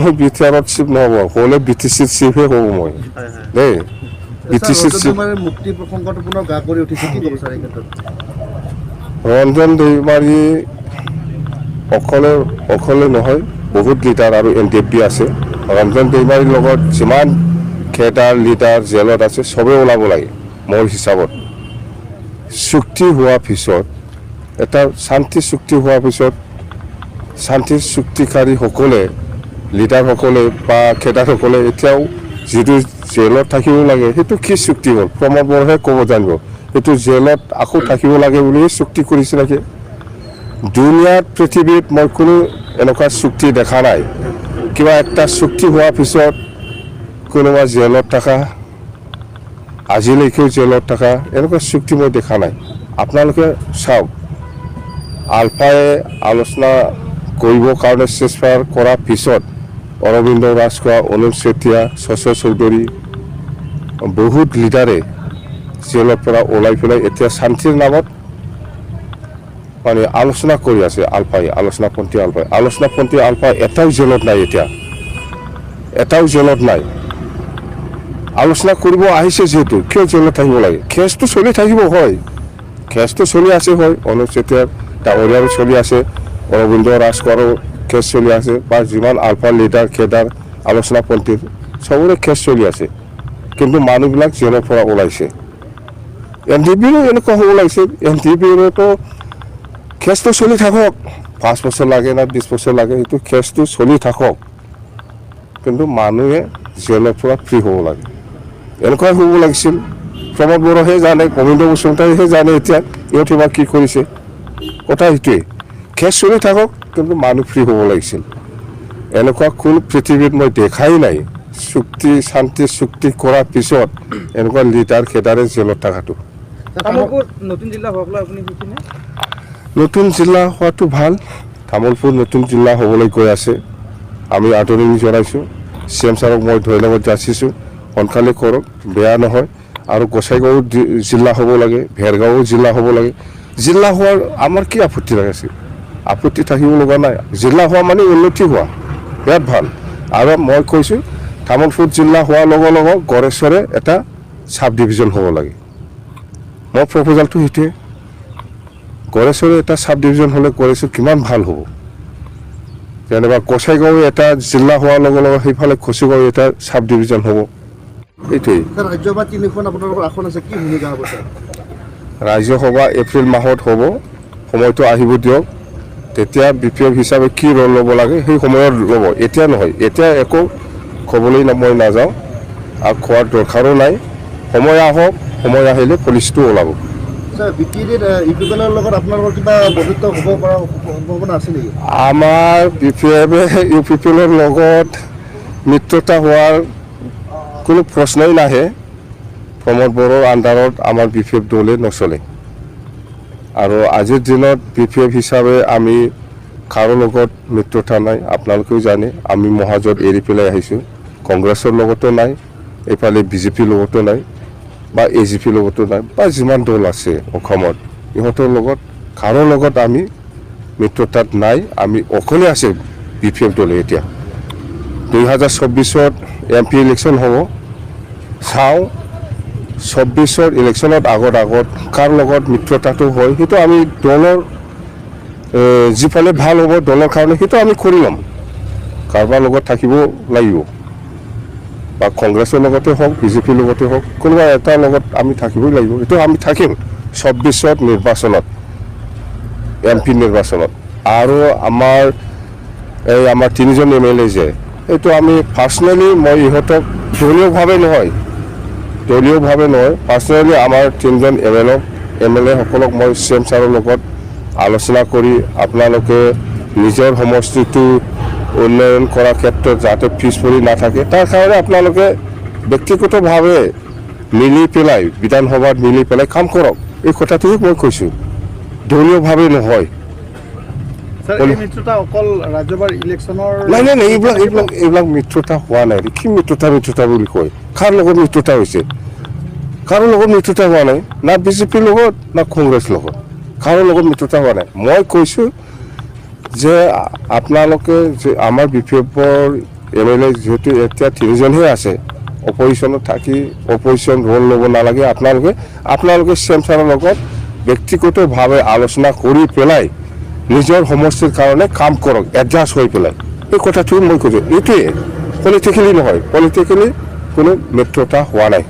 মই বিটিআৰত চিফ নহ'ব, হ'লে BTCত চিফহে হ'ব মই দেই। BTCত চিফ মুক্তি প্ৰসংগটো পুনৰ গা কৰি উঠিছে, কি ক'ব ছাৰ এই ক্ষেত্ৰত? ৰঞ্জন দৈমাৰী অকলে নহয়, বহুত লিডাৰ আৰু NDFB আছে। ৰঞ্জন দৈমাৰীৰ লগত যিমান কেডাৰ লিডাৰ জেলত আছে চবেই ওলাব লাগে মোৰ হিচাপত। চুক্তি হোৱাৰ পিছত এটা শান্তি চুক্তি হোৱাৰ পিছত শান্তি চুক্তিকাৰীসকলে লিডাৰসকলে বা কেডাৰসকলে এতিয়াও যিটো জেলত থাকিব লাগে সেইটো কি চুক্তি হ'ল প্ৰমোদ বড়োহে ক'ব জানিব। সেইটো জেলত আকৌ থাকিব লাগে বুলি চুক্তি কৰিছে নেকি? দুনিয়াত পৃথিৱীত মই কোনো এনেকুৱা চুক্তি দেখা নাই। কিবা একটা চুক্তি হোৱাৰ পিছত কোনোবা জেলত থকা, আজিলৈকেও জেলত থকা এনেকুৱা চুক্তি মই দেখা নাই। আপোনালোকে চাওক, আলফাই আলোচনা কৰিবৰ কাৰণে চেষ্টা কৰাৰ পিছত অৰবিন্দ ৰাজখোৱা, অনুপ চেতিয়া, শশী চৌধুৰী বহুত লিডাৰে জেলৰ পৰা ওলাই পেলাই এতিয়া শান্তিৰ নামত মানে আলোচনা কৰি আছে। আলফাই আলোচনাপন্থী আলফাই এটাও জেলত নাই, এতিয়া এটাও জেলত নাই। আলোচনা কৰিব আহিছে যিহেতু কিয় জেলত থাকিব লাগে? কেছটো চলি থাকিব, হয় কেছটো চলি আছে, হয় অনুপ চেতিয়াৰ ডাঙৰীয়াৰো চলি আছে, অৰবিন্দ ৰাজখোৱাৰো কেছ চলি আছে, বা যিমান আলফা লিডাৰ কেডাৰ আলোচনাপন্থীৰ চবৰে কেছ চলি আছে। কিন্তু মানুহবিলাক জেলৰ পৰা ওলাইছে। NDFBৰো এনেকুৱা হ'ব লাগিছে। NDFBৰোতো কেছটো চলি থাকক, 5 বছৰ লাগে না 20 বছৰ লাগে, সেইটো কেছটো চলি থাকক, কিন্তু মানুহে জেলৰ পৰা ফ্ৰী হ'ব লাগে। এনেকুৱাই হ'ব লাগিছিল। প্ৰমোদ বড়োহে জানে, গোবিন্দ বসুমতাৰীহে জানে এতিয়া ইহঁতে বা কি কৰিছে। কথা সেইটোৱে, কেছ চলি থাকক কিন্তু মানুহ ফ্ৰী হ'ব লাগিছিল। এনেকুৱা কোনো পৃথিৱীত মই দেখাই নাই শান্তি চুক্তি কৰাৰ পিছত এনেকুৱা লিডাৰ কেডাৰে জেলত থকাটো। নতুন জিলা হোৱাক লৈ আপুনি কৈছেনে? নতুন জিলা হোৱাটো ভাল। তামোলপুৰ নতুন জিলা হ'বলৈ গৈ আছে। আমি আদৰণি জনাইছোঁ। CM ছাৰক মই ধন্যবাদ যাচিছোঁ। সোনকালে কৰক, বেয়া নহয়। আৰু গোসাইগাঁও জিলা হ'ব লাগে, ভেৰগাঁও জিলা হ'ব লাগে। জিলা হোৱাৰ আমাৰ কি আপত্তি আছে? আপত্তি থাকিব লগা নাই। জিলা হোৱা মানে উন্নতি হোৱা, বিৰাট ভাল। আৰু মই কৈছোঁ তামোলপুৰ জিলা হোৱাৰ লগে লগে গড়েশ্বৰে এটা চাব ডিভিজন হ'ব লাগে। মোৰ প্ৰপ'জালটো সেইটোৱে। গড়েশ্বৰে এটা চাব ডিভিজন হ'লে গড়েশ্বৰ কিমান ভাল হ'ব। যেনিবা গোসাইগাঁও এটা জিলা হোৱাৰ লগে লগে সেইফালে খচুগাঁও এটা চাব ডিভিজন হ'ব, সেইটোৱেই। ৰাজ্যসভা 3খন আপোনালোকৰ আসন আছে, কি ভূমিকা হ'ব ছাৰ? ৰাজ্যসভা এপ্ৰিল মাহত হ'ব, সময়টো আহিব দিয়ক। তেতিয়া BPF হিচাপে কি ৰ'ল ল'ব লাগে সেই সময়ত ল'ব, এতিয়া নহয়। এতিয়া একো ক'বলৈ মই নাযাওঁ আৰু খোৱাৰ দৰকাৰো নাই। সময় আহক, সময় আহিলে পলিচিটো ওলাব। ছাৰ BPDৰ UPPLৰ লগত আপোনালোকৰ কিবা বন্ধুত্ব হ'ব পৰা সম্ভাৱনা আছে নেকি? আমাৰ BPFে UPPLৰ লগত মিত্ৰতা হোৱাৰ কোনো প্ৰশ্নই নাহে। প্ৰমোদ বড়োৰ আণ্ডাৰত আমাৰ BPF দলে নচলে। আৰু আজিৰ দিনত BPF হিচাপে আমি কাৰো লগত মিত্ৰতা নাই, আপোনালোকেও জানে। আমি মহাজোঁট এৰি পেলাই আহিছোঁ। কংগ্ৰেছৰ লগতো নাই, এইফালে BJPৰ লগতো নাই, বা AGPৰ লগতো নাই, বা যিমান দল আছে অসমত ইহঁতৰ লগত কাৰো লগত আমি মিত্ৰতাত নাই। আমি অকলে আছে BPF দলে। এতিয়া 2024ত MP ইলেকশ্যন হ'ব। চাওঁ 24ৰ ইলেকশ্যনত আগত কাৰ লগত মিত্ৰতাটো হয় সেইটো আমি দলৰ যিফালে ভাল হ'ব দলৰ কাৰণে সেইটো আমি কৰি ল'ম। কাৰোবাৰ লগত থাকিব লাগিব, বা কংগ্ৰেছৰ লগতে হওক, BJPৰ লগতে হওক, কোনোবা এটাৰ লগত আমি থাকিবই লাগিব। এইটো আমি থাকিম 24ত নিৰ্বাচনত, MP নিৰ্বাচনত। আৰু আমাৰ 3জন MLA যে, এইটো আমি পাৰ্চনেলি মই ইহঁতক দলীয়ভাৱে নহয়, পাৰ্চনেলি আমাৰ 3জন MLA সকলক মই CM ছাৰৰ লগত আলোচনা কৰি আপোনালোকে নিজৰ সমষ্টিটো উন্নয়ন কৰাৰ ক্ষেত্ৰত যাতে পিছ পৰি নাথাকে তাৰ কাৰণে আপোনালোকে ব্যক্তিগতভাৱে মিলি পেলাই বিধানসভাত মিলি পেলাই কাম কৰক, এই কথাটোৱে মই কৈছোঁ, দলীয়ভাৱে নহয়। নাই এইবিলাক মিত্ৰতা হোৱা নাই। কি মিত্ৰতা বুলি কয়? কাৰ লগত মিত্ৰতা হৈছে? কাৰো লগত মিত্ৰতা হোৱা নাই, না BJPৰ লগত না কংগ্ৰেছ লগত, কাৰো লগত মিত্ৰতা হোৱা নাই। মই কৈছোঁ যে আপোনালোকে যে আমাৰ BPFৰ MLA যিহেতু এতিয়া 3জনহে আছে, অপজিশ্যনত থাকি অপজিশ্যন ৰোল ল'ব নালাগে। আপোনালোকে CM ছাৰৰ লগত ব্যক্তিগতভাৱে আলোচনা কৰি পেলাই নিজৰ সমষ্টিৰ কাৰণে কাম কৰক, এডজাষ্ট হৈ পেলাই। এই কথাটো মই কৈছোঁ, এইটোৱে পলিটিকেলি নহয়, পলিটিকেলি কোনো মিত্ৰতা হোৱা নাই।